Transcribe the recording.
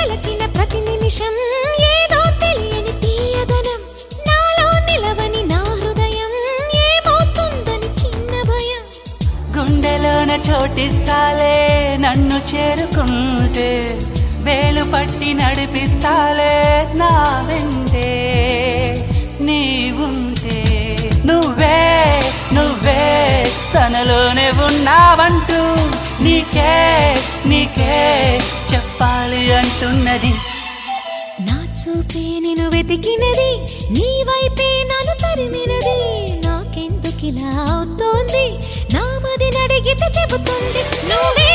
తలచిన ప్రతి నిమిషం ఏదో తెలియని తీయదనం నాలో నిలవని నా హృదయం ఏమవుతుందని చిన్న భయం గుండెలోన చోటిస్తాలే నన్ను చేరుకుంటే వేలు పట్టి నడిపిస్తాలే నా వెంటే నీవుంటే నువ్వే నువ్వే తనలోనే ఉన్నావంటూ నీకే నీకే చెప్పాలి అంటున్నది నా చూపే నిన్ను వెతికినది నీ వైపే నన్ను తరిమినది నాకెందుకిలా అవుతోంది నా మది నడిగితే చెబుతుంది నువ్వే